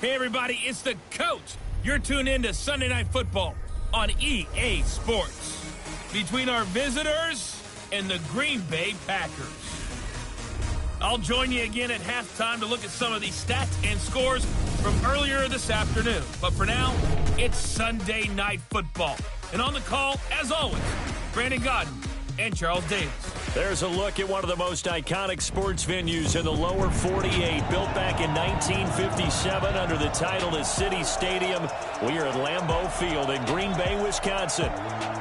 Hey, everybody, it's the coach. You're tuned in to Sunday Night Football on EA Sports. Between our visitors and the Green Bay Packers. I'll join you again at halftime to look at some of these stats and scores from earlier this afternoon. But for now, it's Sunday Night Football. And on the call, as always, Brandon Godden and Charles Davis. There's a look at one of the most iconic sports venues in the lower 48, built back in 1957 under the title of City Stadium. We are at Lambeau Field in Green Bay, Wisconsin.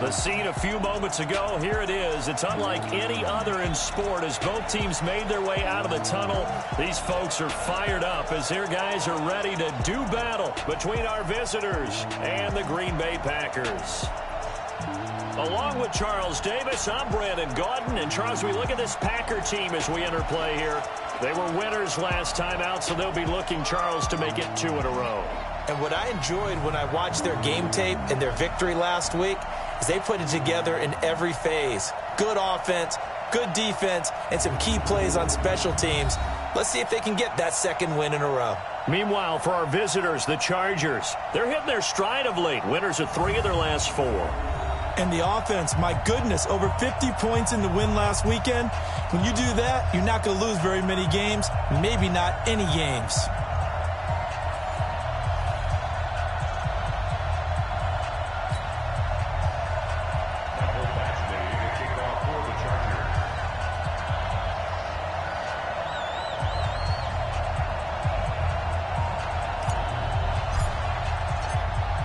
The scene a few moments ago, here it is. It's unlike any other in sport as both teams made their way out of the tunnel. These folks are fired up as their guys are ready to do battle between our visitors and the Green Bay Packers. Along with Charles Davis, I'm Brandon Godden. And Charles, we look at this Packer team as we enter play here. They were winners last time out, so they'll be looking, Charles, to make it 2 in a row. And what I enjoyed when I watched their game tape and their victory last week is they put it together in every phase. Good offense, good defense, and some key plays on special teams. Let's see if they can get that second win in a row. Meanwhile, for our visitors, the Chargers, they're hitting their stride of late. Winners of 3 of their last 4. And the offense, my goodness, over 50 points in the win last weekend. When you do that, you're not going to lose very many games, maybe not any games.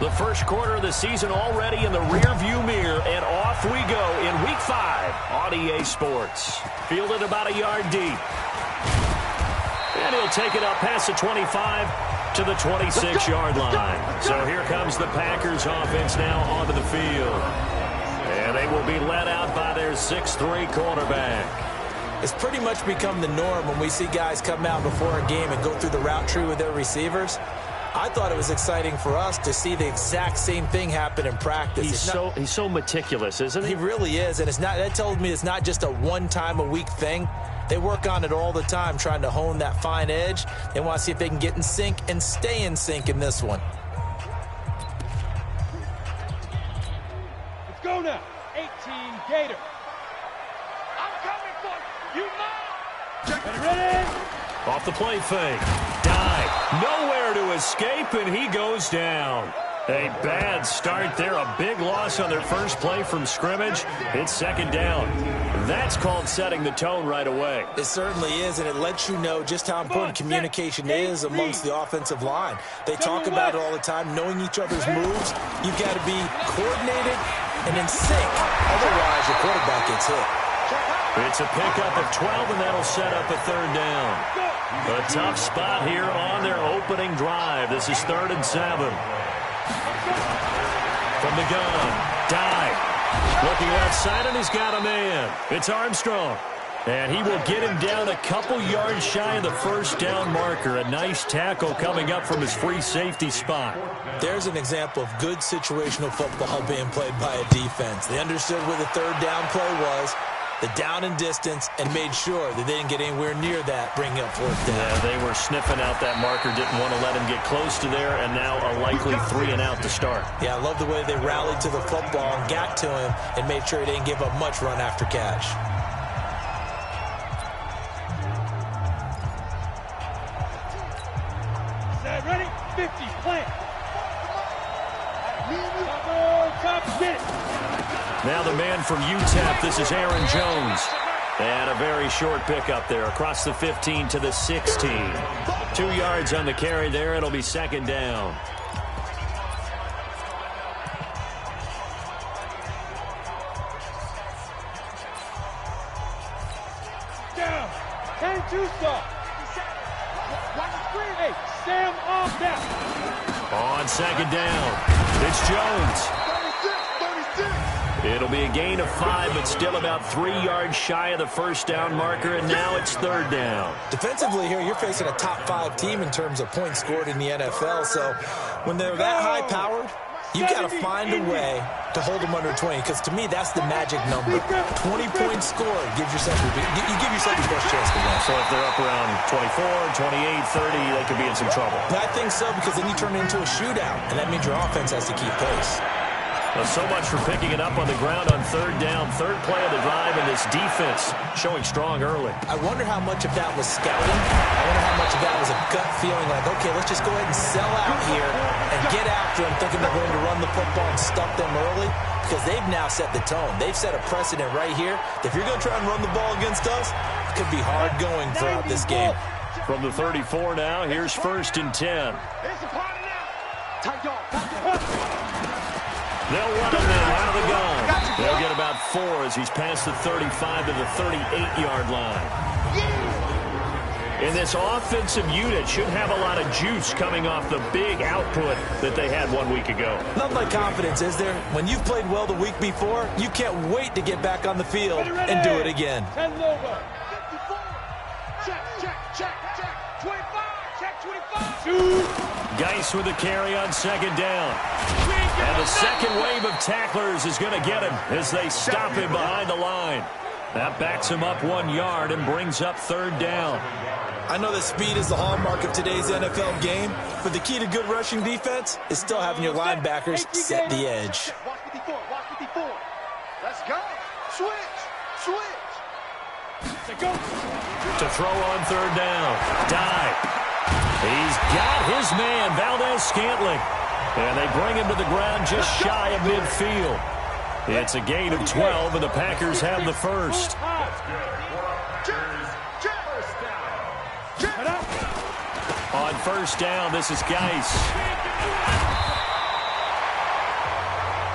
The first quarter of the season already in the rearview mirror, and off we go in Week 5 on EA Sports. Fielded about a yard deep. And he'll take it up past the 25 to the 26-yard line. So here comes the Packers offense now onto the field. And they will be led out by their 6'3 quarterback. It's pretty much become the norm when we see guys come out before a game and go through the route tree with their receivers. I thought it was exciting for us to see the exact same thing happen in practice. He's so meticulous, isn't he? He really is, and that tells me it's not just a one-time-a-week thing. They work on it all the time, trying to hone that fine edge. They want to see if they can get in sync and stay in sync in this one. Let's go now. 18 Gator. I'm coming for you now. Ready? Off the play fake. Dive. Nowhere to escape, and he goes down. A bad start there. A big loss on their first play from scrimmage. It's second down. That's called setting the tone right away. It certainly is, and it lets you know just how important communication is amongst the offensive line. They talk about it all the time, knowing each other's moves. You've got to be coordinated and in sync. Otherwise, your quarterback gets hit. It's a pickup of 12, and that'll set up a third down. A tough spot here on their opening drive. This is 3rd and 7. From the gun, dive. Looking outside, and he's got a man. It's Armstrong. And he will get him down a couple yards shy of the first down marker. A nice tackle coming up from his free safety spot. There's an example of good situational football being played by a defense. They understood where the third down play was, the down and distance, and made sure that they didn't get anywhere near that, bringing up 4th down. Yeah, they were sniffing out that marker, didn't want to let him get close to there, and now a likely 3 and out to start. Yeah, I love the way they rallied to the football and got to him and made sure he didn't give up much run after catch. Ready? 50, plant. Get it. Now the man from UTEP, this is Aaron Jones. And a very short pickup there across the 15 to the 16. 2 yards on the carry there. It'll be second down. Down. 10-2 stop. Hey, Sam off down. On second down, it's Jones. It'll be a gain of 5, but still about 3 yards shy of the first down marker, and now it's third down. Defensively here, you're facing a top 5 team in terms of points scored in the NFL, so when they're that high-powered, You got to find a way to hold them under 20, because to me, that's the magic number. 20-point score gives yourself you give yourself the best chance to win. So if they're up around 24, 28, 30, they could be in some trouble. I think so, because then you turn it into a shootout, and that means your offense has to keep pace. Well, so much for picking it up on the ground on third down. Third play of the drive, and this defense showing strong early. I wonder how much of that was scouting. I wonder how much of that was a gut feeling like, okay, let's just go ahead and sell out here and get after them, thinking they're going to run the football and stuff them early, because they've now set the tone. They've set a precedent right here. If you're going to try and run the ball against us, it could be hard going throughout this game. From the 34 now, here's 1st and 10. They'll run him now out of the gun. They'll get about 4 as he's past the 35 to the 38-yard line. And this offensive unit should have a lot of juice coming off the big output that they had 1 week ago. Nothing like confidence, is there? When you've played well the week before, you can't wait to get back on the field and do it again. 10 over. 54. Check. 25. Check 25. Geis with the carry on 2nd down. And the second wave of tacklers is going to get him as they stop him behind the line. That backs him up 1 yard and brings up 3rd down. I know that speed is the hallmark of today's NFL game, but the key to good rushing defense is still having your linebackers set the edge. Watch 54. Let's go. Switch. To throw on 3rd down. Dive. He's got his man, Valdez-Scantling. And they bring him to the ground just shy of midfield. It's a gain of 12, and the Packers have the first. On 1st down, this is Geis.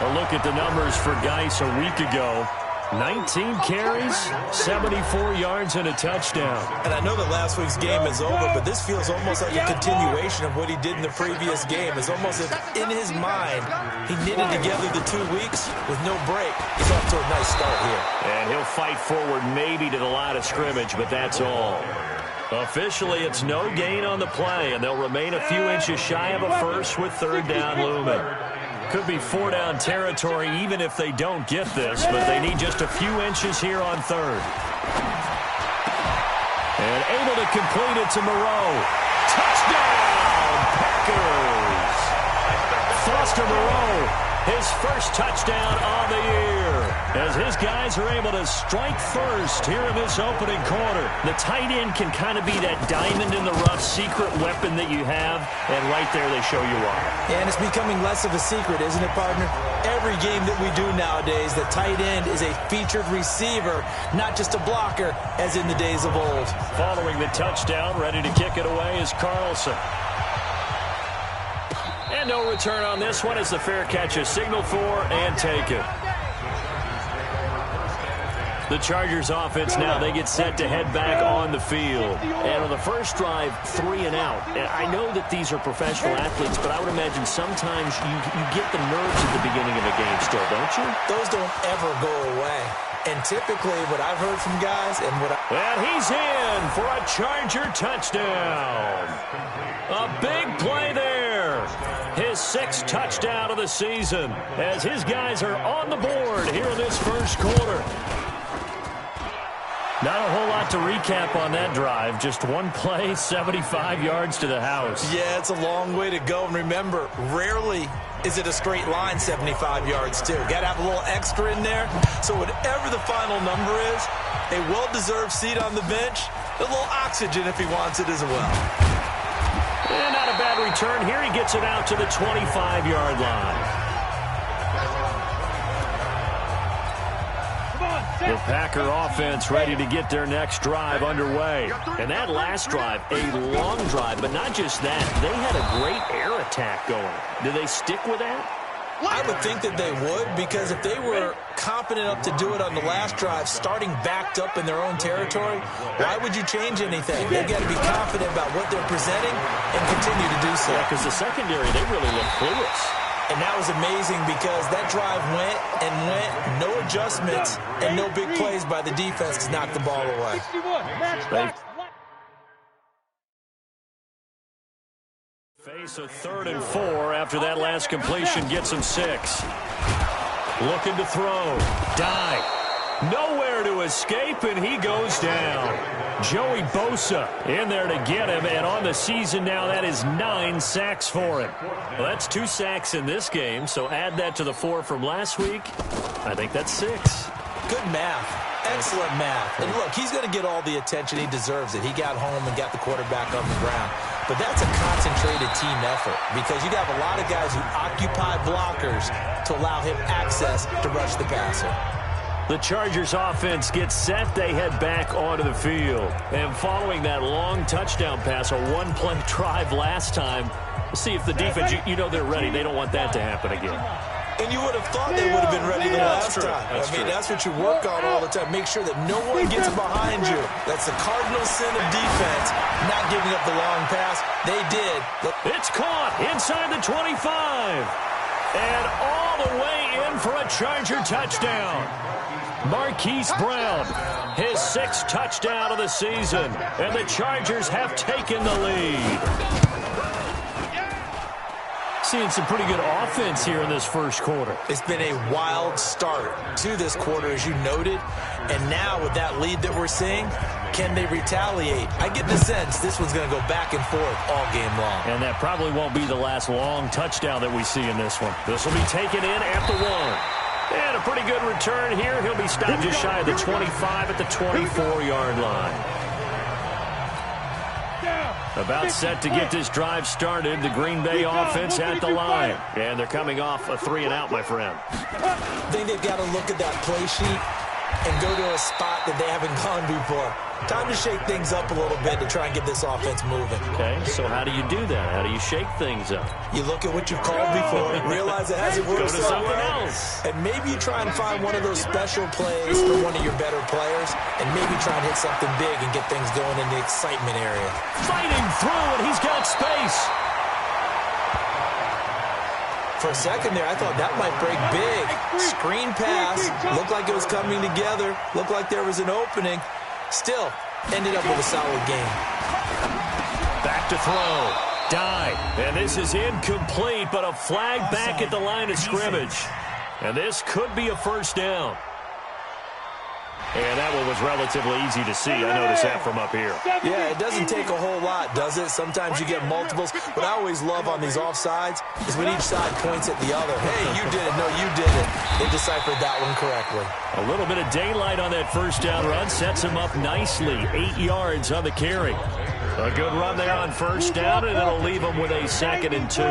A look at the numbers for Geis a week ago. 19 carries, 74 yards, and a touchdown. And I know that last week's game is over, but this feels almost like a continuation of what he did in the previous game. It's almost as if in his mind, he knitted together the 2 weeks with no break. He's off to a nice start here. And he'll fight forward maybe to the line of scrimmage, but that's all. Officially, it's no gain on the play, and they'll remain a few inches shy of a first with 3rd down looming. Could be 4-down territory even if they don't get this, but they need just a few inches here on 3rd. And able to complete it to Moreau. Touchdown, Packers! Foster Moreau, his first touchdown on the year, as his guys are able to strike first here in this opening quarter. The tight end can kind of be that diamond in the rough secret weapon that you have, and right there they show you why. And it's becoming less of a secret, isn't it, partner? Every game that we do nowadays, the tight end is a featured receiver, not just a blocker, as in the days of old. Following the touchdown, ready to kick it away is Carlson. And no return on this one as the fair catch is signaled for and taken. The Chargers offense now, they get set to head back on the field. And on the first drive, 3 and out. And I know that these are professional athletes, but I would imagine sometimes you get the nerves at the beginning of a game still, don't you? Those don't ever go away. And typically what I've heard from guys and what And he's in for a Charger touchdown. A big play there. His 6th touchdown of the season as his guys are on the board here in this first quarter. Not a whole lot to recap on that drive. Just one play, 75 yards to the house. Yeah, it's a long way to go. And remember, rarely is it a straight line 75 yards, too. Got to have a little extra in there. So whatever the final number is, a well-deserved seat on the bench, a little oxygen if he wants it as well. And not a bad return here. He gets it out to the 25-yard line. The Packer offense ready to get their next drive underway. And that last drive, a long drive, but not just that. They had a great air attack going. Do they stick with that? I would think that they would, because if they were confident enough to do it on the last drive, starting backed up in their own territory, why would you change anything? They've got to be confident about what they're presenting and continue to do so. Yeah, because the secondary, they really look clueless. And that was amazing because that drive went and went, no adjustments, and no big plays by the defense to knock the ball away. Face a 3rd and 4 after that last completion gets him 6. Looking to throw. Dive. Nowhere to escape, and he goes down. Joey Bosa in there to get him, and on the season now, that is 9 sacks for him. Well, that's 2 sacks in this game, so add that to the 4 from last week. I think that's 6. Good math. Excellent math. And look, he's going to get all the attention. He deserves it. He got home and got the quarterback on the ground. But that's a concentrated team effort because you have a lot of guys who occupy blockers to allow him access to rush the passer. The Chargers offense gets set. They head back onto the field. And following that long touchdown pass, a one-play drive last time, we'll see if the defense, you know they're ready. They don't want that to happen again. And you would have thought they would have been ready the last time. That's what you work on all the time. Make sure that no one gets behind you. That's the cardinal sin of defense, not giving up the long pass. They did. It's caught inside the 25. And all the way in for a Charger touchdown. Marquise Brown, his 6th touchdown of the season. And the Chargers have taken the lead. Seeing some pretty good offense here in this first quarter. It's been a wild start to this quarter, as you noted. And now with that lead that we're seeing, can they retaliate? I get the sense this one's going to go back and forth all game long. And that probably won't be the last long touchdown that we see in this one. This will be taken in at the 1. And a pretty good return here. He'll be stopped just shy of the 25 at the 24-yard line. About set to get this drive started. The Green Bay offense at the line. And they're coming off a 3-and-out, my friend. I think they've got to look at that play sheet and go to a spot that they haven't gone before. Time to shake things up a little bit to try and get this offense moving. Okay, so how do you do that? How do you shake things up? You look at what you've called before, realize it hasn't worked so well, and maybe you try and find one of those special plays for one of your better players, and maybe try and hit something big and get things going in the excitement area. Fighting through, and he's got space. For a second there, I thought that might break big. Screen pass. Looked like it was coming together. Looked like there was an opening. Still, ended up with a solid game. Back to throw. Dive. And this is incomplete, but a flag back at the line of scrimmage. And this could be a first down. And that one was relatively easy to see. I noticed that from up here. Yeah, it doesn't take a whole lot, does it? Sometimes you get multiples. What I always love on these offsides is when each side points at the other. Hey, you did it. No, you did it. They deciphered that one correctly. A little bit of daylight on that first down run sets him up nicely. 8 yards on the carry. A good run there on first down, and it'll leave him with a 2nd and 2.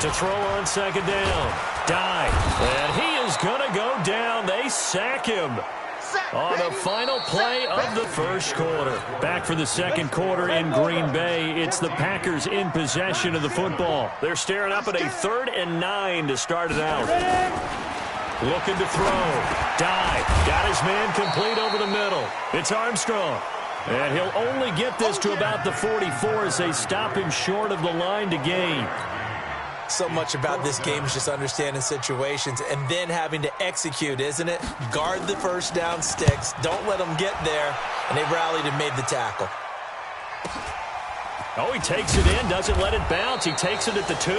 To throw on 2nd down. Dive. And he is going to go down. They sack him on the final play of the first quarter. Back for the second quarter in Green Bay. It's the Packers in possession of the football. They're staring up at a 3rd and 9 to start it out. Looking to throw. Dive. Got his man complete over the middle. It's Armstrong. And he'll only get this to about the 44 as they stop him short of the line to gain. So much about this game is just understanding situations and then having to execute, isn't it? Guard the first down sticks. Don't let them get there. And they rallied and made the tackle. Oh, he takes it in, doesn't let it bounce. He takes it at the 2.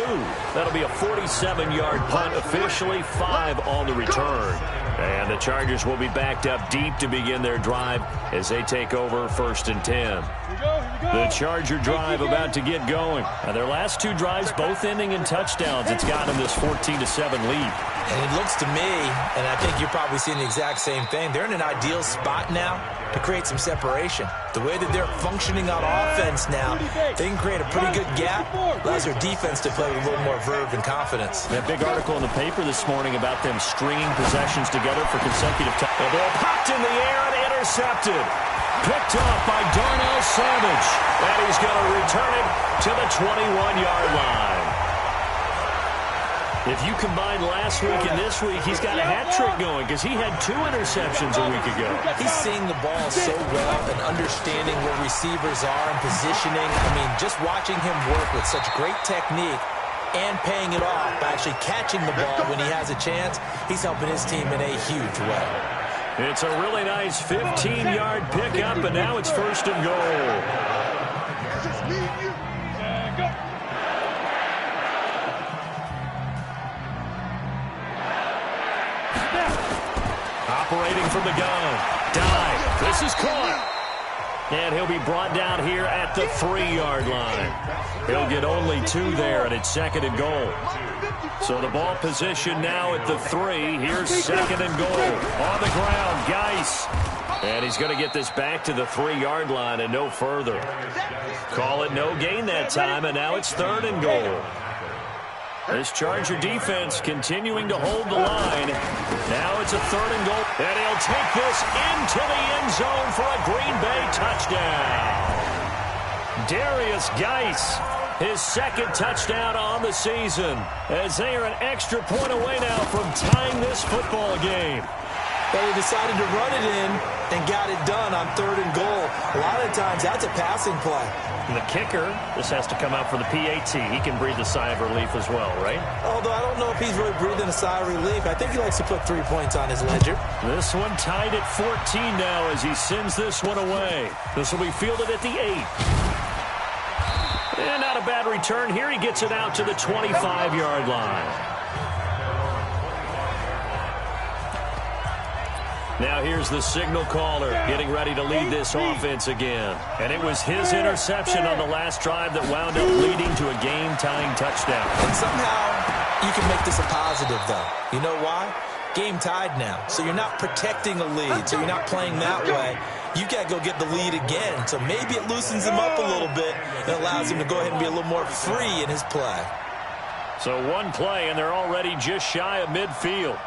That'll be a 47-yard punt, officially 5 on the return. And the Chargers will be backed up deep to begin their drive as they take over 1st and 10. The Charger drive about to get going. Now, their last 2 drives, both ending in touchdowns. It's got them this 14-7 lead. And it looks to me, and I think you're probably seeing the exact same thing, they're in an ideal spot now to create some separation. The way that they're functioning on offense now, they can create a pretty good gap. Allows their defense to play with a little more verve and confidence. That big article in the paper this morning about them stringing possessions together for consecutive time. The ball popped in the air and intercepted. Picked up by Darnell Savage. And he's going to return it to the 21-yard line. If you combine last week and this week, he's got a hat trick going because he had 2 interceptions a week ago. He's seeing the ball so well and understanding where receivers are and positioning. I mean, just watching him work with such great technique and paying it off by actually catching the ball when he has a chance, he's helping his team in a huge way. It's a really nice 15-yard pickup, and now it's 1st and goal. just me and you. Go. Operating from the gun. Dive. This is caught. And he'll be brought down here at the 3-yard line. He'll get only 2 there, and it's 2nd and goal. So the ball position now at the 3. Here's 2nd and goal. On the ground, Geis. And he's going to get this back to the 3-yard line and no further. Call it no gain that time, and now it's 3rd and goal. This Charger defense continuing to hold the line. Now it's a 3rd and goal. And he'll take this into the end zone for a Green Bay touchdown. Darius Geis, his 2nd touchdown on the season, as they are an extra point away now from tying this football game. But he decided to run it in and got it done on 3rd and goal. A lot of times that's a passing play. And the kicker, this has to come out for the PAT. He can breathe a sigh of relief as well, right? Although I don't know if he's really breathing a sigh of relief. I think he likes to put 3 points on his ledger. This one tied at 14 now as he sends this one away. This will be fielded at the 8. And not a bad return here. He gets it out to the 25-yard line. Now here's the signal caller getting ready to lead this offense again. And it was his interception on the last drive that wound up leading to a game-tying touchdown. And somehow you can make this a positive, though. You know why? Game tied now. So you're not protecting a lead. So you're not playing that way. You got to go get the lead again. So maybe it loosens him up a little bit and allows him to go ahead and be a little more free in his play. So one play, and they're already just shy of midfield.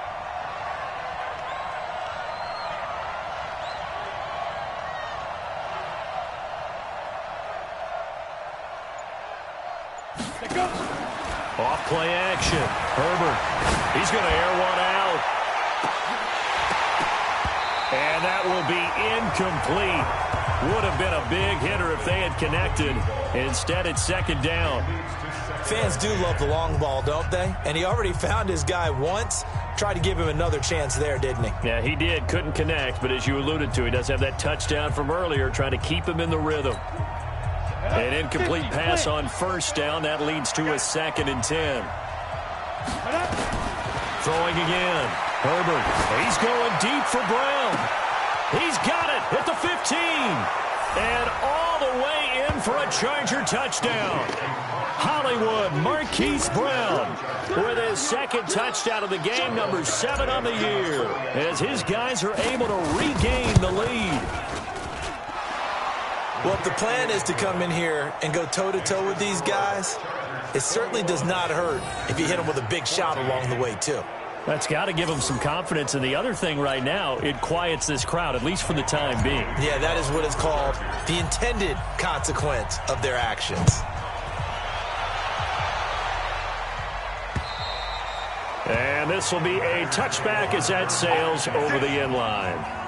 Off play action. Herbert. He's going to air one out. And that will be incomplete. Would have been a big hitter if they had connected. Instead, it's 2nd down. Fans do love the long ball, don't they? And he already found his guy once. Tried to give him another chance there, didn't he? Yeah, he did. Couldn't connect. But as you alluded to, he does have that touchdown from earlier, trying to keep him in the rhythm. An incomplete pass on 1st down. That leads to a 2nd and 10. Throwing again. Herbert. He's going deep for Brown. He's got it at the 15. And all the way in for a Charger touchdown. Hollywood Marquise Brown with his 2nd touchdown of the game, number 7 on the year, as his guys are able to regain the lead. Well, if the plan is to come in here and go toe-to-toe with these guys, it certainly does not hurt if you hit them with a big shot along the way, too. That's got to give them some confidence. And the other thing right now, it quiets this crowd, at least for the time being. Yeah, that is what is called the intended consequence of their actions. And this will be a touchback as that sails over the end line.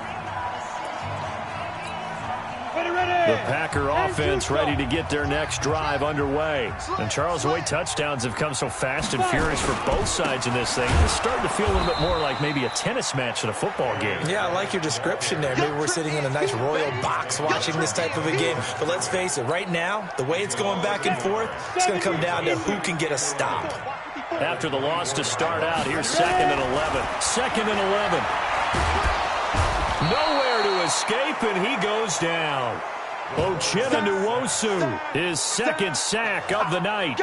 The Packer offense ready to get their next drive underway. And Charles, the way touchdowns have come so fast and furious for both sides in this thing, it's starting to feel a little bit more like maybe a tennis match than a football game. Yeah, I like your description there. Maybe we're sitting in a nice royal box watching this type of a game. But let's face it, right now, the way it's going back and forth, it's going to come down to who can get a stop. After the loss to start out, here's 2nd and 11. 2nd and 11. Nowhere to escape, and he goes down. Uchenna Nwosu, his 2nd sack of the night.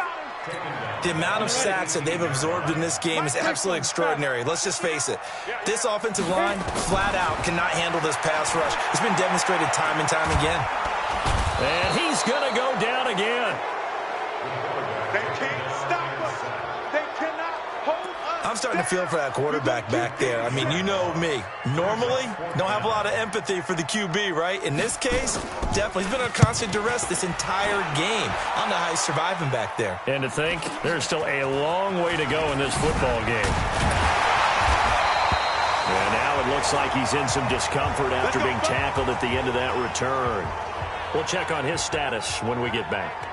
The amount of sacks that they've absorbed in this game is absolutely extraordinary. Let's just face it. This offensive line, flat out, cannot handle this pass rush. It's been demonstrated time and time again. And he's going to go down again. They can't stop us. They cannot hold us. I'm starting to feel for that quarterback back there. I mean, you know me. Normally, don't have a lot of empathy for the QB, right? In this case, definitely. He's been under constant duress this entire game. I don't know how he's surviving back there. And to think, there's still a long way to go in this football game. And now it looks like he's in some discomfort after being tackled at the end of that return. We'll check on his status when we get back.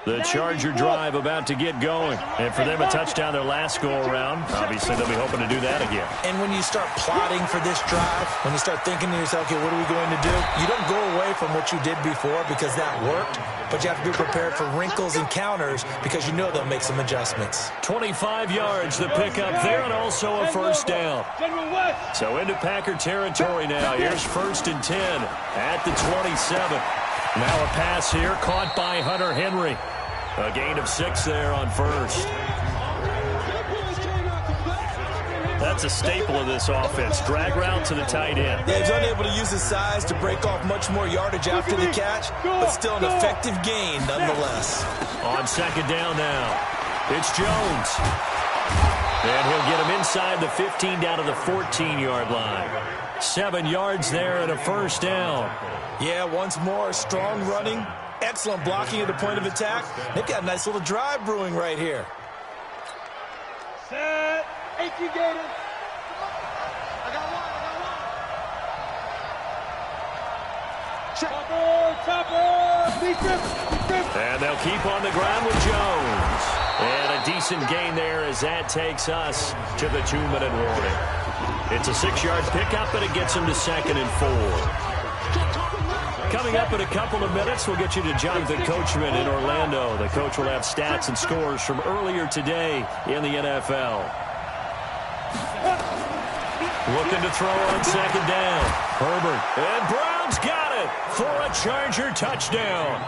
The Charger drive about to get going. And for them, a touchdown their last go-around. Obviously, they'll be hoping to do that again. And when you start plotting for this drive, when you start thinking to yourself, okay, what are we going to do? You don't go away from what you did before because that worked, but you have to be prepared for wrinkles and counters because you know they'll make some adjustments. 25 yards, the pickup there, and also a first down. So into Packer territory now. Here's 1st and 10 at the 27. Now a pass here, caught by Hunter Henry. A gain of 6 there on first. That's a staple of this offense. Drag route to the tight end. Yeah, he's unable to use his size to break off much more yardage after the catch, but still an effective gain nonetheless. On 2nd down now, it's Jones. And he'll get him inside the 15 down to the 14-yard line. 7 yards there and a first down. Yeah, once more, strong running, excellent blocking at the point of attack. They've got a nice little drive brewing right here. Set, 18 Gators. I got one. Chopper. And they'll keep on the ground with Jones. And a decent gain there as that takes us to the 2-minute warning. It's a 6-yard pickup, and it gets him to 2nd and 4. Coming up in a couple of minutes, we'll get you to Jonathan Coachman in Orlando. The coach will have stats and scores from earlier today in the NFL. Looking to throw on 2nd down. Herbert. And Brown's got it for a Charger touchdown.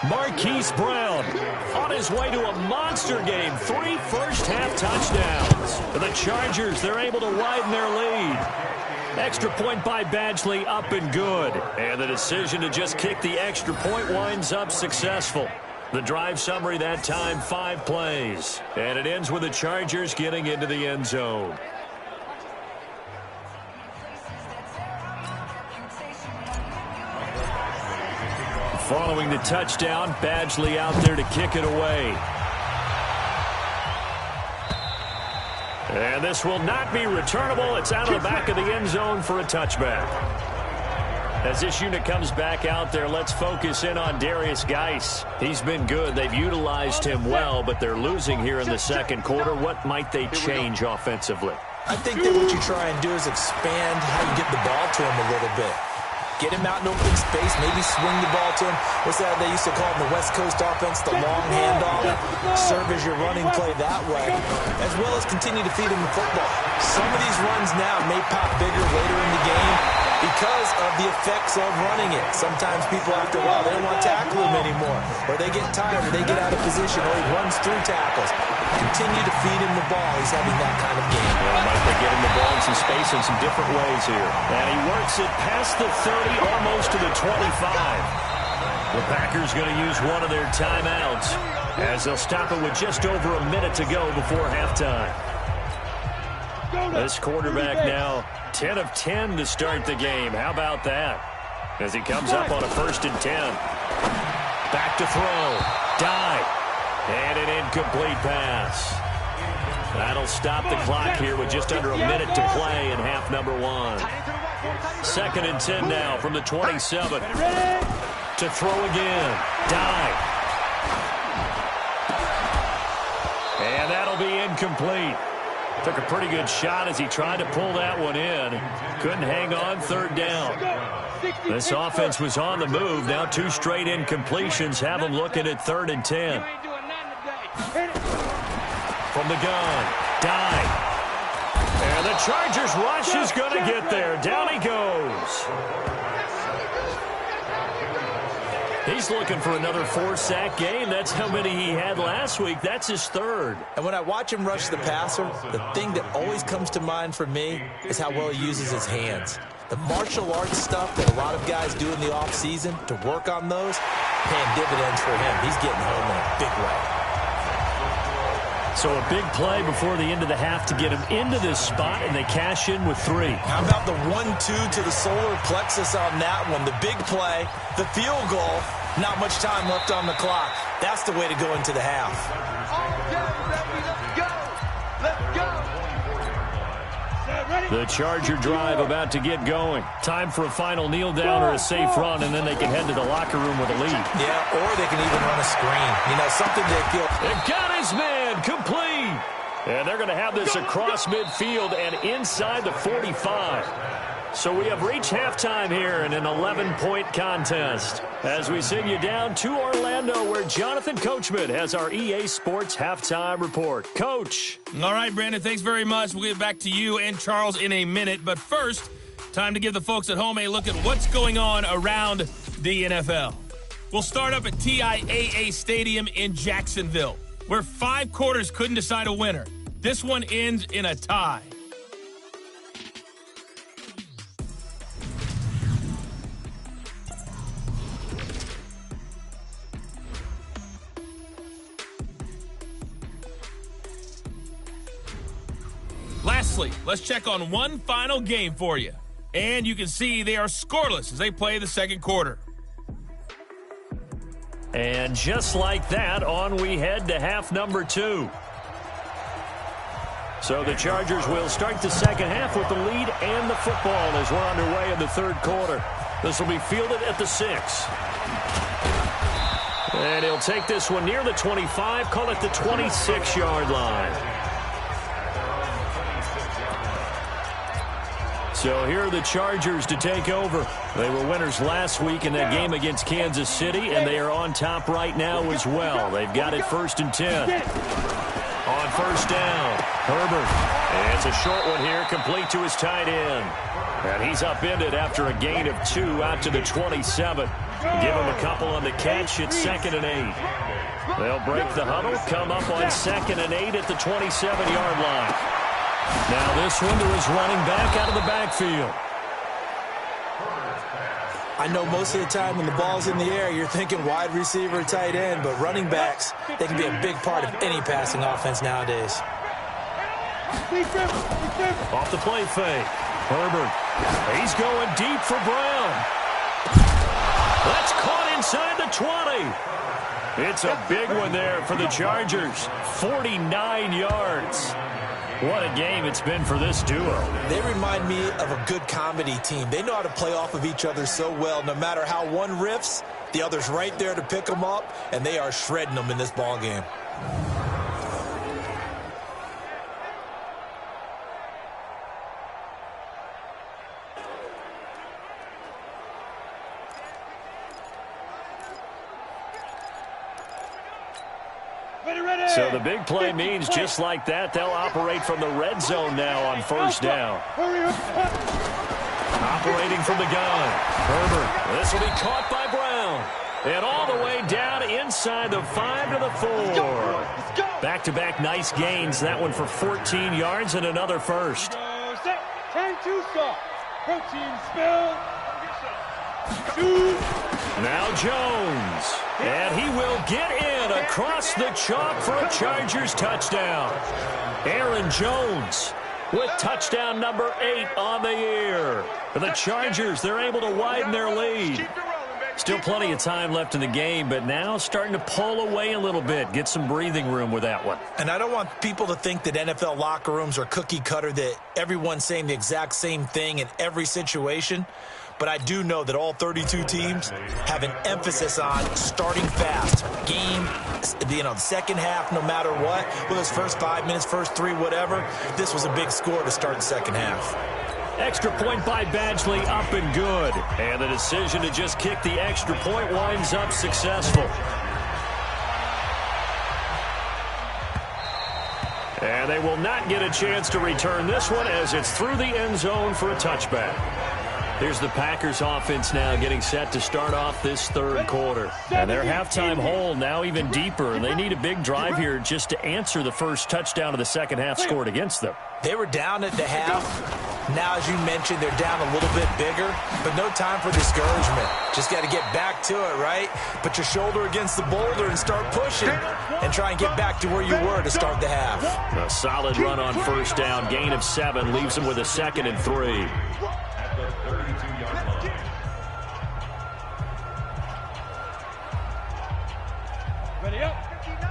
Marquise Brown on his way to a monster game. 3 first-half touchdowns. For the Chargers, they're able to widen their lead. Extra point by Badgley, up and good. And the decision to just kick the extra point winds up successful. The drive summary that time, 5 plays. And it ends with the Chargers getting into the end zone. Following the touchdown, Badgley out there to kick it away. And this will not be returnable. It's out of the back of the end zone for a touchback. As this unit comes back out there, let's focus in on Darius Geis. He's been good. They've utilized him well, but they're losing here in the 2nd quarter. What might they change offensively? I think that what you try and do is expand how you get the ball to him a little bit. Get him out in open space, maybe swing the ball to him. What's that they used to call in the West Coast offense, the long handoff. Serve as your running play that way, as well as continue to feed him the football. Some of these runs now may pop bigger later in the game because of the effects of running it. Sometimes people, after a while, they don't want to tackle him anymore, or they get tired, or they get out of position, or he runs through tackles. Continue to feed him the ball. He's having that kind of game. Well, might they get him the ball in some space in some different ways here. And he works it past the 30, almost to the 25. The Packers going to use one of their timeouts as they'll stop it with just over a minute to go before halftime. This quarterback now 10 of 10 to start the game. How about that? As he comes up on a 1st and 10. Back to throw. Dive. And an incomplete pass. That'll stop the clock here with just under a minute to play in half number 1. 2nd and 10 now from the 27. To throw again. Dive. And that'll be incomplete. Took a pretty good shot as he tried to pull that one in. Couldn't hang on, 3rd down. This offense was on the move. Now 2 straight incompletions have them looking at 3rd and 10. From the gun, dive. And the Chargers rush is going to get there. Down he goes. He's looking for another 4-sack game. That's how many he had last week. That's his 3rd. And when I watch him rush the passer, the thing that always comes to mind for me is how well he uses his hands. The martial arts stuff that a lot of guys do in the offseason to work on those, paying dividends for him. He's getting home in a big way. So a big play before the end of the half to get him into this spot, and they cash in with 3. How about the 1-2 to the solar plexus on that one? The big play, the field goal, not much time left on the clock. That's the way to go into the half. Okay, baby, let's go. Let's go. Set, ready? The Charger drive about to get going. Time for a final kneel down or a safe run, and then they can head to the locker room with a lead. Yeah, or they can even run a screen. You know, something they feel. They got his man complete. And they're going to have this across midfield and inside the 45. So we have reached halftime here in an 11-point contest as we send you down to Orlando where Jonathan Coachman has our EA Sports halftime report. Coach. All right, Brandon, thanks very much. We'll get back to you and Charles in a minute. But first, time to give the folks at home a look at what's going on around the NFL. We'll start up at TIAA Stadium in Jacksonville, where 5 quarters couldn't decide a winner. This one ends in a tie. Lastly, let's check on one final game for you. And you can see they are scoreless as they play the second quarter. And just like that, on we head to half number 2. So the Chargers will start the second half with the lead and the football as we're underway in the third quarter. This will be fielded at the 6. And he'll take this one near the 25, call it the 26-yard line. So here are the Chargers to take over. They were winners last week in that game against Kansas City, and they are on top right now as well. They've got it 1st and 10. On first down, Herbert. And it's a short one here, complete to his tight end. And he's upended after a gain of 2 out to the 27. Give him a couple on the catch. It's 2nd and 8. They'll break the huddle, come up on 2nd and 8 at the 27-yard line. Now this one to his running back out of the backfield. I know most of the time when the ball's in the air, you're thinking wide receiver, tight end, but running backs, they can be a big part of any passing offense nowadays. Off the play fake. Herbert. He's going deep for Brown. That's caught inside the 20. It's a big one there for the Chargers. 49 yards. What a game it's been for this duo. They remind me of a good comedy team. They know how to play off of each other so well. No matter how one riffs, the other's right there to pick them up, and they are shredding them in this ball game. So the big play means just like that, they'll operate from the red zone now on first down. Operating from the gun. Herbert. This will be caught by Brown. And all the way down inside the 5 to the 4. Back-to-back nice gains. That one for 14 yards and another first. 10-2 stop. Protein spill. Now Jones. And he will get in across the chalk for a Chargers touchdown. Aaron Jones with touchdown number 8 on the year. For the Chargers, they're able to widen their lead. Still plenty of time left in the game, but now starting to pull away a little bit. Get some breathing room with that one. And I don't want people to think that NFL locker rooms are cookie cutter, that everyone's saying the exact same thing in every situation. But I do know that all 32 teams have an emphasis on starting fast. Game, the second half, no matter what. Whether it's first 5 minutes, first 3, whatever. This was a big score to start the second half. Extra point by Badgley, up and good. And the decision to just kick the extra point winds up successful. And they will not get a chance to return this one as it's through the end zone for a touchback. Here's the Packers offense now getting set to start off this third quarter. And their halftime hole now even deeper. And they need a big drive here just to answer the first touchdown of the second half scored against them. They were down at the half. Now, as you mentioned, they're down a little bit bigger, but no time for discouragement. Just got to get back to it, right? Put your shoulder against the boulder and start pushing and try and get back to where you were to start the half. A solid run on first down. Gain of 7 leaves them with a 2nd and 3. Ready up. 59.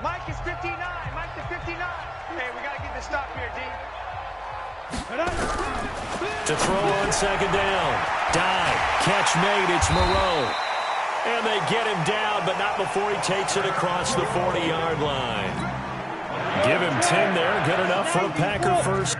Mike is 59. Mike to 59. Hey, we got to get the stop here, D. To throw on second down. Dive. Catch made. It's Moreau. And they get him down, but not before he takes it across the 40-yard line. Give him 10 there. Good enough for a Packer first.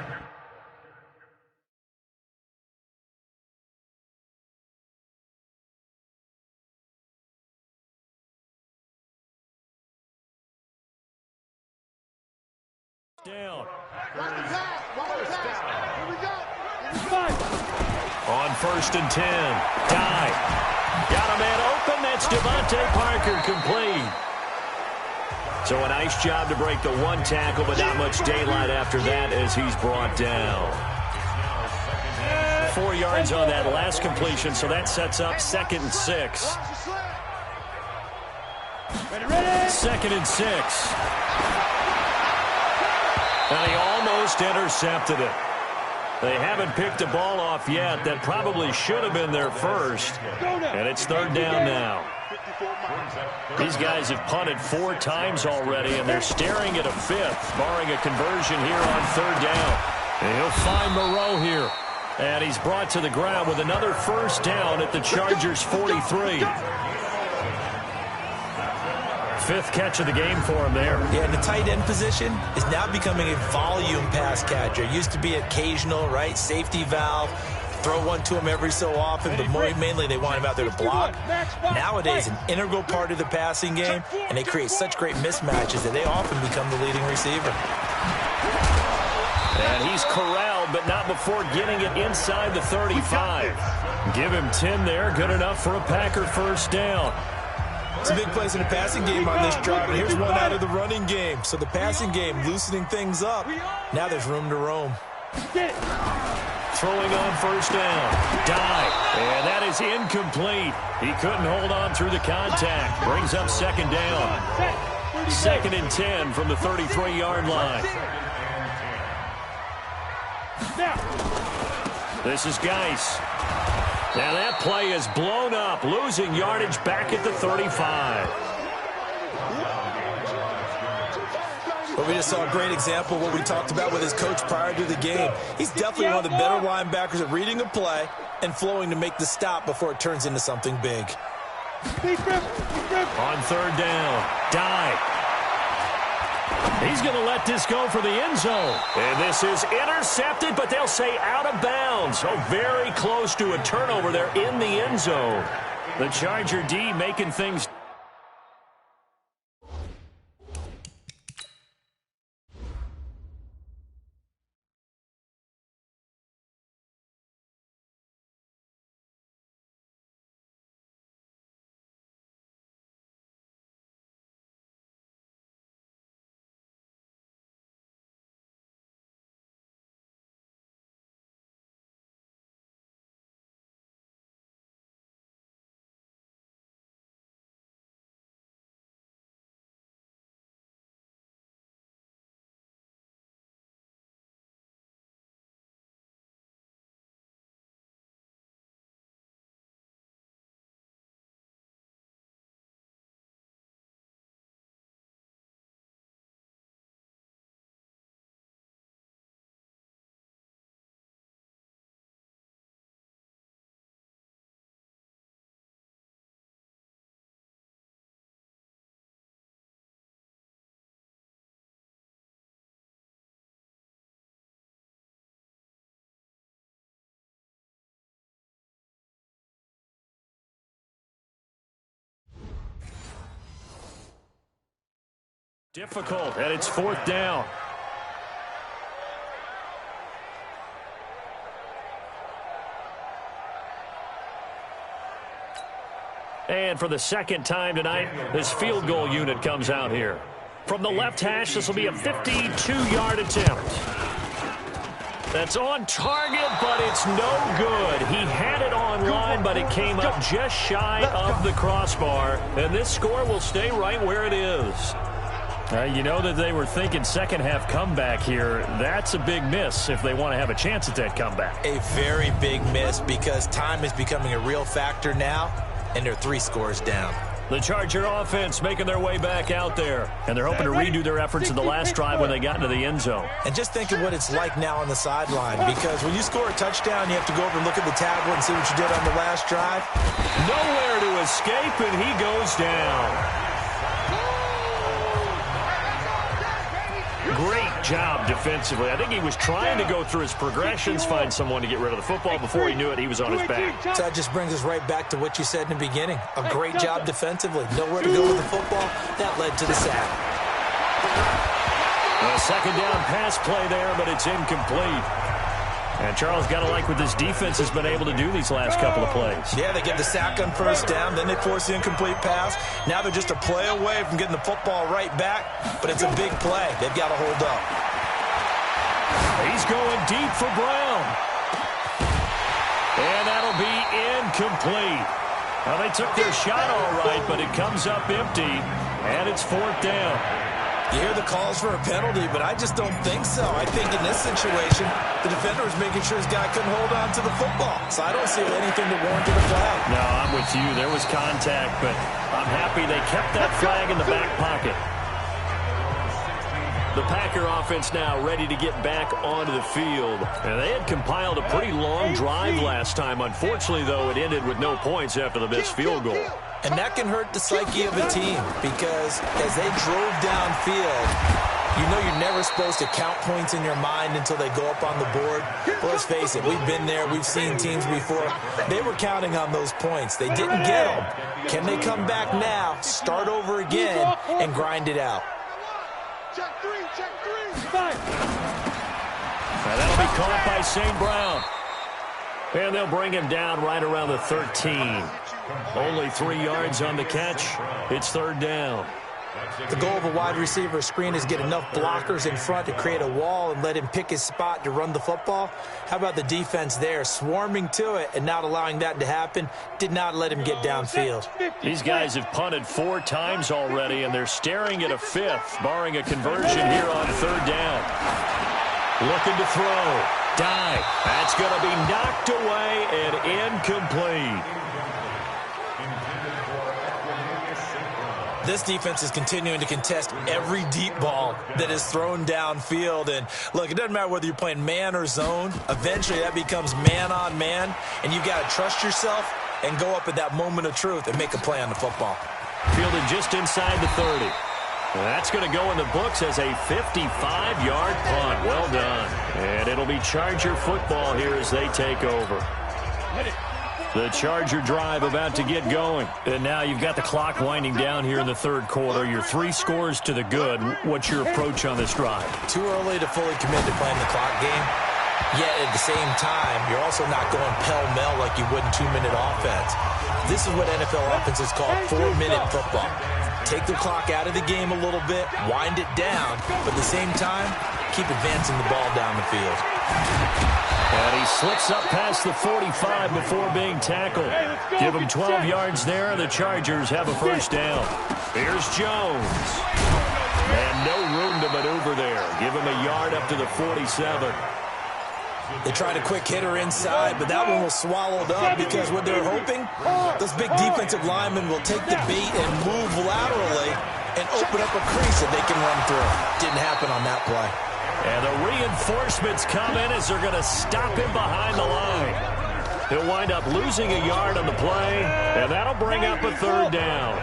Down. On 1st and 10. Dive. Got a man open. That's Devontae Parker, complete. So a nice job to break the one tackle, but not much daylight after that as he's brought down. 4 yards on that last completion, so that sets up 2nd and 6. 2nd and 6. And he almost intercepted it. They haven't picked a ball off yet. That probably should have been their first. And it's 3rd down now. These guys have punted 4 times already, and they're staring at a 5th, barring a conversion here on 3rd down. And he'll find Moreau here. And he's brought to the ground with another 1st down at the Chargers' 43. 5th catch of the game for him there. Yeah, and the tight end position is now becoming a volume pass catcher. Used to be occasional, right? Safety valve. Throw one to him every so often, but mainly they want him out there to block. Nowadays, an integral part of the passing game, and they create such great mismatches that they often become the leading receiver. And he's corralled, but not before getting it inside the 35. Give him 10 there. Good enough for a Packer 1st down. It's a big place in the passing game on this drive, and here's one out of the running game. So the passing game loosening things up. Now there's room to roam. Throwing on 1st down. Dive. And that is incomplete. He couldn't hold on through the contact. Brings up 2nd down. 2nd and 10 from the 33-yard line. This is Geis. Now that play is blown up, losing yardage back at the 35. But we just saw a great example of what we talked about with his coach prior to the game. He's definitely one of the better linebackers at reading a play and flowing to make the stop before it turns into something big. On 3rd down, Dive. He's going to let this go for the end zone. And this is intercepted, but they'll say out of bounds. So very close to a turnover there in the end zone. The Charger D making things. Difficult, and it's 4th down. And for the 2nd time tonight, this field goal unit comes out here. From the left hash, this will be a 52-yard attempt. That's on target, but it's no good. He had it on line, but it came up just shy of the crossbar. And this score will stay right where it is. You know that they were thinking second half comeback here. That's a big miss if they want to have a chance at that comeback. A very big miss because time is becoming a real factor now, and they're 3 scores down. The Charger offense making their way back out there. And they're hoping to redo their efforts in the last drive when they got into the end zone. And just think of what it's like now on the sideline, because when you score a touchdown, you have to go over and look at the tablet and see what you did on the last drive. Nowhere to escape, and he goes down. Great job defensively. I think he was trying to go through his progressions, find someone to get rid of the football. Before he knew it, he was on his back. So that just brings us right back to what you said in the beginning. A great job defensively. Nowhere to go with the football. That led to the sack. A second down pass play there, but it's incomplete. And Charles got to like what this defense has been able to do these last couple of plays. Yeah, they get the sack on first down, then they force the incomplete pass. Now they're just a play away from getting the football right back, but it's a big play. They've got to hold up. He's going deep for Brown. And that'll be incomplete. Well, they took their shot all right, but it comes up empty, and it's fourth down. You hear the calls for a penalty, but I just don't think so. I think in this situation, the defender was making sure his guy couldn't hold on to the football. So I don't see anything that warranted a flag. No, I'm with you. There was contact, but I'm happy they kept that flag in the back pocket. The Packer offense now ready to get back onto the field. And they had compiled a pretty long drive last time. Unfortunately, though, it ended with no points after the missed field goal. And that can hurt the psyche of a team, because as they drove downfield, you know you're never supposed to count points in your mind until they go up on the board. Well, let's face it, we've been there. We've seen teams before. They were counting on those points. They didn't get them. Can they come back now, start over again, and grind it out? Check three. And that'll be caught by St. Brown. And they'll bring him down right around the 13. Only 3 yards on the catch. It's third down. The goal of a wide receiver screen is get enough blockers in front to create a wall and let him pick his spot to run the football. How about the defense there, swarming to it and not allowing that to happen? Did not let him get downfield. These guys have punted 4 times already, and they're staring at a 5th, barring a conversion here on third down. Looking to throw. Dive. That's going to be knocked away and incomplete. This defense is continuing to contest every deep ball that is thrown downfield. And, look, it doesn't matter whether you're playing man or zone. Eventually, that becomes man on man, and you've got to trust yourself and go up at that moment of truth and make a play on the football. Fielded just inside the 30. And that's going to go in the books as a 55-yard punt. Well done. And it'll be Charger football here as they take over. The Charger drive about to get going. And now you've got the clock winding down here in the third quarter. You're 3 scores to the good. What's your approach on this drive? Too early to fully commit to playing the clock game. Yet at the same time, you're also not going pell-mell like you would in 2-minute offense. This is what NFL offenses call 4-minute football. Take the clock out of the game a little bit, wind it down, but at the same time, keep advancing the ball down the field. And he slips up past the 45 before being tackled. Give him 12 yards there. The Chargers have a first down. Here's Jones. And no room to maneuver there. Give him a yard up to the 47. They tried a quick hitter inside, but that one was swallowed up because what they're hoping, those big defensive linemen will take the bait and move laterally and open up a crease that they can run through. Didn't happen on that play. And the reinforcements come in as they're going to stop him behind the line. He'll wind up losing a yard on the play, and that'll bring up a third down.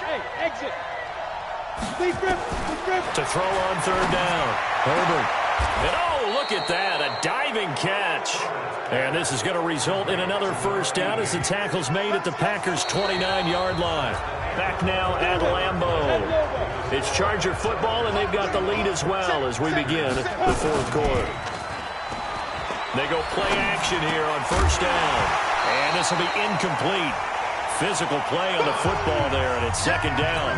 Hey, exit. To throw on third down. Herbert. And oh, look at that, a diving catch. And this is going to result in another first down as the tackle's made at the Packers' 29-yard line. Back now at Lambeau. It's Charger football, and they've got the lead as well as we begin the fourth quarter. They go play action here on first down. And this will be incomplete. Physical play on the football there, and it's second down.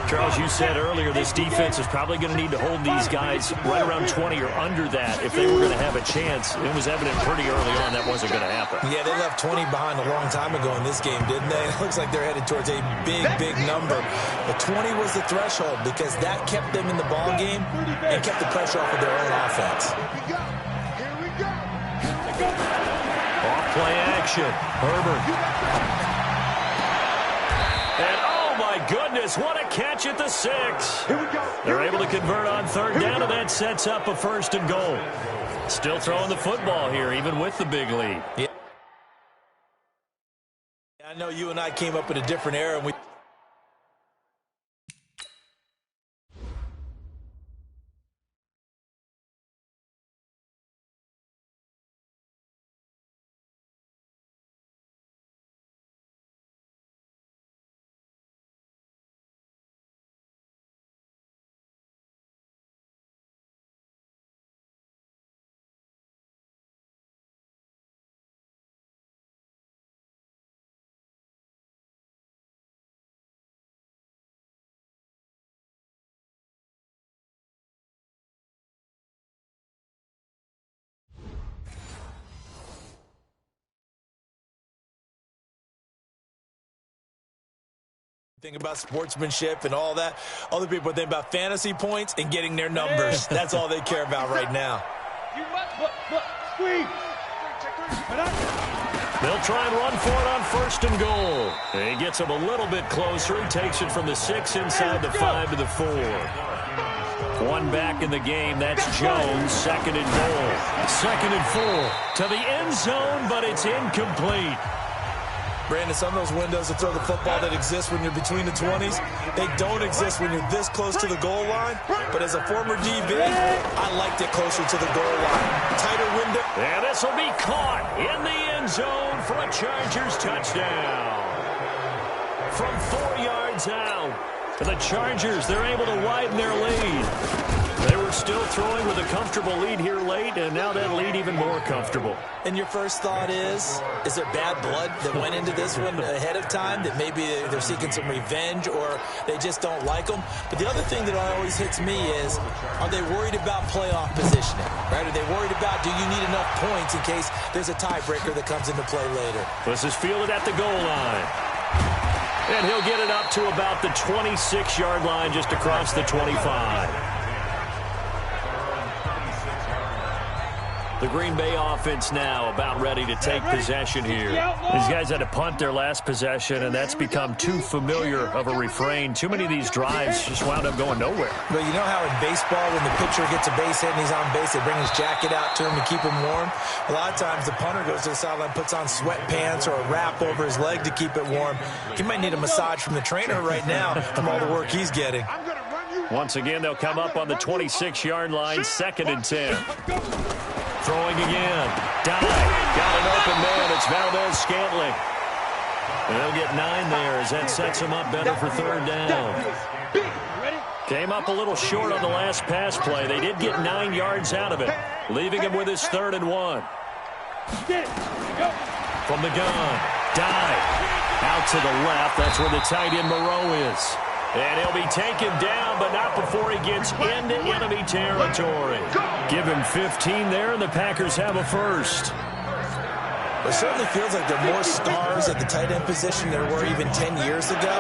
Charles, you said earlier this defense is probably going to need to hold these guys right around 20 or under that if they were going to have a chance. It was evident pretty early on that wasn't going to happen. Yeah, they left 20 behind a long time ago in this game, didn't they? It looks like they're headed towards a big, big number. But 20 was the threshold because that kept them in the ball game and kept the pressure off of their own offense. Here we go. Off play action. Herbert. goodness, what a catch at the 6. They're able to convert on third down, and that sets up a 1st and goal. Still throwing the football here, even with the big lead. Yeah. I know you and I came up in a different era, and we think about sportsmanship and all that. Other people think about fantasy points and getting their numbers. That's all they care about right now. Squeeze. They'll try and run for it on 1st and goal. He gets him a little bit closer. He takes it from the 6 inside the 5 to the 4. One back in the game. That's Jones. 2nd and goal. 2nd and 4 to the end zone, but it's incomplete. Brandon, some of those windows to throw the football that exist when you're between the 20s, they don't exist when you're this close to the goal line. But as a former DB, I liked it closer to the goal line. Tighter window. And this will be caught in the end zone for a Chargers touchdown. From 4 yards out. The Chargers, they're able to widen their lead. They were still throwing with a comfortable lead here late, and now that lead even more comfortable. And your first thought is there bad blood that went into this one ahead of time, that maybe they're seeking some revenge or they just don't like them? But the other thing that always hits me is, are they worried about playoff positioning? Right? Are they worried about, do you need enough points in case there's a tiebreaker that comes into play later? This is fielded at the goal line. And he'll get it up to about the 26-yard line, just across the 25. The Green Bay offense now about ready to take possession here. These guys had to punt their last possession, and that's become too familiar of a refrain. Too many of these drives just wound up going nowhere. Well, you know how in baseball, when the pitcher gets a base hit and he's on base, they bring his jacket out to him to keep him warm? A lot of times the punter goes to the sideline, puts on sweatpants or a wrap over his leg to keep it warm. He might need a massage from the trainer right now from all the work he's getting. Once again, they'll come up on the 26-yard line, 2nd and 10. Throwing again. Dive. Got an open man. It's Valdez-Scantling. And they'll get 9 there as that sets him up better for 3rd down. Came up a little short on the last pass play. They did get 9 yards out of it, leaving him with his 3rd and 1. From the gun. Dive. Out to the left. That's where the tight end Moreau is. And he'll be taken down, but not before he gets into enemy territory. Give him 15 there, and the Packers have a 1st. It certainly feels like there are more stars at the tight end position than there were even 10 years ago.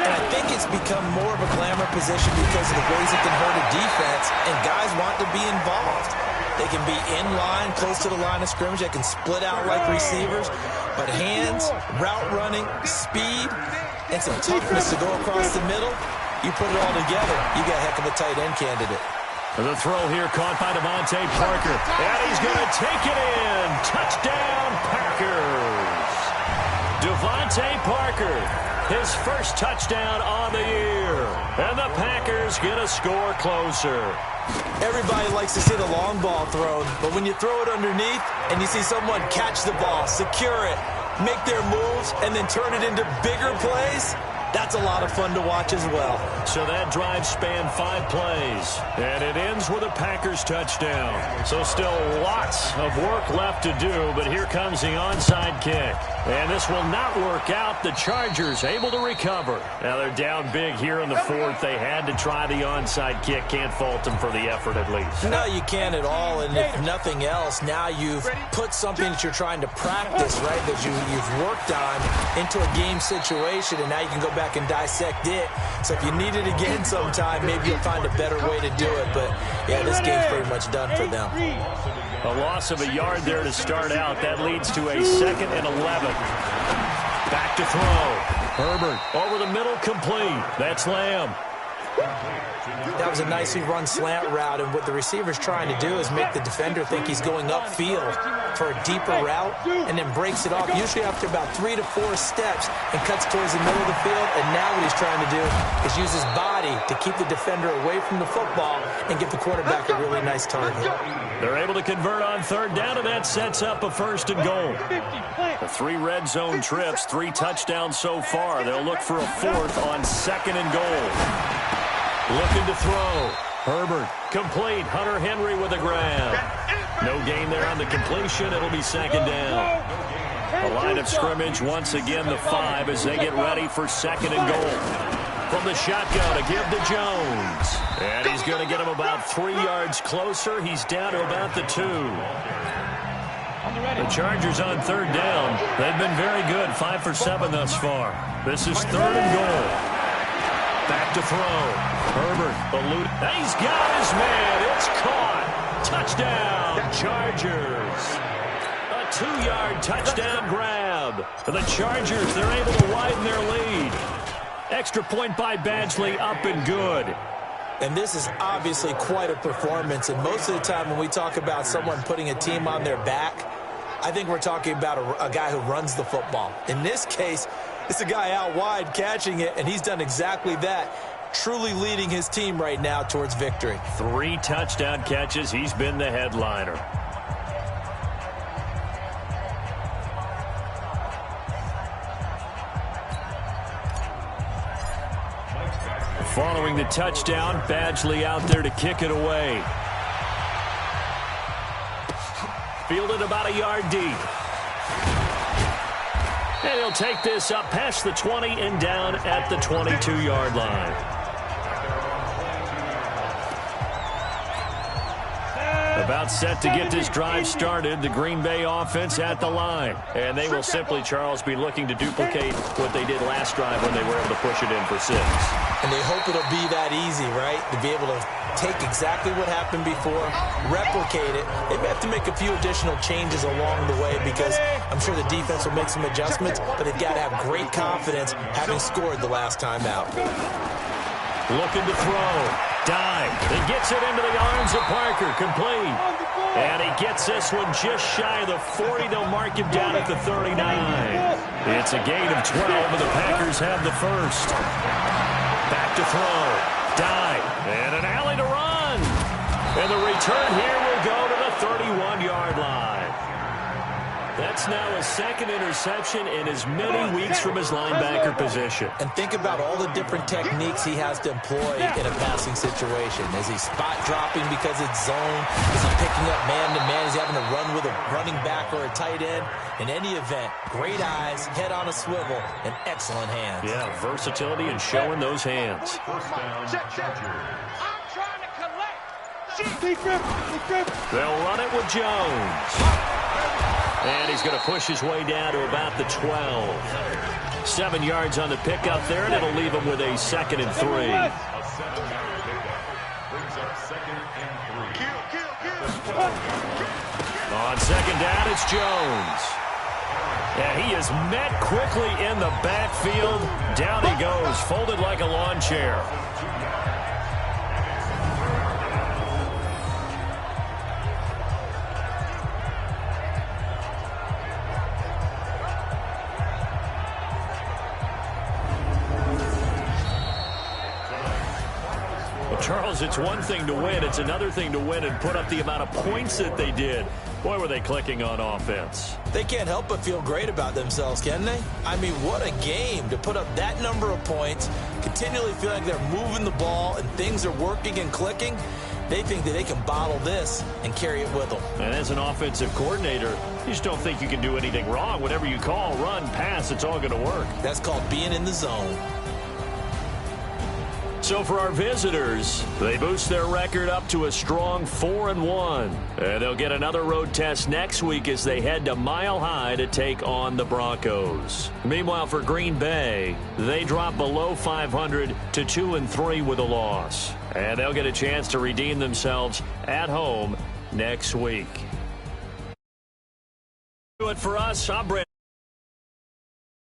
And I think it's become more of a glamour position because of the ways it can hurt a defense, and guys want to be involved. They can be in line, close to the line of scrimmage. They can split out like receivers. But hands, route running, speed, and some toughness to go across the middle, you put it all together, you got a heck of a tight end candidate. The throw here caught by Devontae Parker. And he's going to take it in. Touchdown, Packers. Devontae Parker, his 1st touchdown on the year. And the Packers get a score closer. Everybody likes to see the long ball thrown, but when you throw it underneath and you see someone catch the ball, secure it, make their moves, and then turn it into bigger plays, that's a lot of fun to watch as well. So that drive spanned 5 plays, and it ends with a Packers touchdown. So still lots of work left to do, but here comes the onside kick. And this will not work out. The Chargers able to recover. Now they're down big here in the 4th. They had to try the onside kick. Can't fault them for the effort at least. No, you can't at all. And if nothing else, now you've put something that you're trying to practice, right, that you've worked on into a game situation, and now you can go back and dissect it. So if you need it again sometime, maybe you'll find a better way to do it. But, yeah, this game's pretty much done for them. A loss of a yard there to start out. That leads to a 2nd and 11. Back to throw. Herbert over the middle, complete. That's Lamb. That was a nicely run slant route, and what the receiver's trying to do is make the defender think he's going upfield for a deeper route and then breaks it off, usually after about 3 to 4 steps, and cuts towards the middle of the field. And now what he's trying to do is use his body to keep the defender away from the football and give the quarterback a really nice target. They're able to convert on third down, and that sets up a 1st and goal. The 3 red zone trips, 3 touchdowns so far. They'll look for a 4th on 2nd and goal. Looking to throw. Herbert, complete. Hunter Henry with a grab. No gain there on the completion. It'll be 2nd down. The line of scrimmage, once again, the 5 as they get ready for 2nd and goal. From the shotgun, a give to Jones. And he's going to get him about 3 yards closer. He's down to about the 2. The Chargers on 3rd down. They've been very good, 5 for 7 thus far. This is 3rd and goal. Back to throw. Herbert, eluded. He's got his man. It's caught. Touchdown, Chargers. A 2-yard touchdown grab. For the Chargers, they're able to widen their lead. Extra point by Badgley, up and good. And this is obviously quite a performance. And most of the time when we talk about someone putting a team on their back, I think we're talking about a guy who runs the football. In this case, it's a guy out wide catching it, and he's done exactly that, truly leading his team right now towards victory. 3 touchdown catches. He's been the headliner. Following the touchdown, Badgley out there to kick it away. Fielded about a yard deep. And he'll take this up past the 20 and down at the 22-yard line. About set to get this drive started, the Green Bay offense at the line. And they will simply, Charles, be looking to duplicate what they did last drive when they were able to push it in for 6. And they hope it'll be that easy, right? To be able to take exactly what happened before, replicate it. They may have to make a few additional changes along the way because I'm sure the defense will make some adjustments, but they've got to have great confidence having scored the last time out. Looking to throw. Dive. He gets it into the arms of Parker. Complete. And he gets this one just shy of the 40. They'll mark him down at the 39. It's a gain of 12, and the Packers have the 1st. Back to throw. Dive. And an alley to run. And the return here will go to the 31-yard line. That's now a 2nd interception in as many weeks from his linebacker position. And think about all the different techniques he has to employ in a passing situation. Is he spot dropping because it's zone? Is he picking up man-to-man? Is he having to run with a running back or a tight end? In any event, great eyes, head on a swivel, and excellent hands. Yeah, versatility and showing those hands. I'm trying to collect. They'll run it with Jones. And he's going to push his way down to about the 12. 7 yards on the pickup there, and it'll leave him with a 2nd and 3. On 2nd down, it's Jones. And he is met quickly in the backfield. Down he goes, folded like a lawn chair. Charles, it's one thing to win. It's another thing to win and put up the amount of points that they did. Boy, were they clicking on offense. They can't help but feel great about themselves, can they? I mean, what a game to put up that number of points, continually feel like they're moving the ball and things are working and clicking. They think that they can bottle this and carry it with them. And as an offensive coordinator, you just don't think you can do anything wrong. Whatever you call, run, pass, it's all going to work. That's called being in the zone. So for our visitors, they boost their record up to a strong 4-1. And they'll get another road test next week as they head to Mile High to take on the Broncos. Meanwhile, for Green Bay, they drop below 500 to 2-3 with a loss. And they'll get a chance to redeem themselves at home next week. Do it for us. I'm Brent.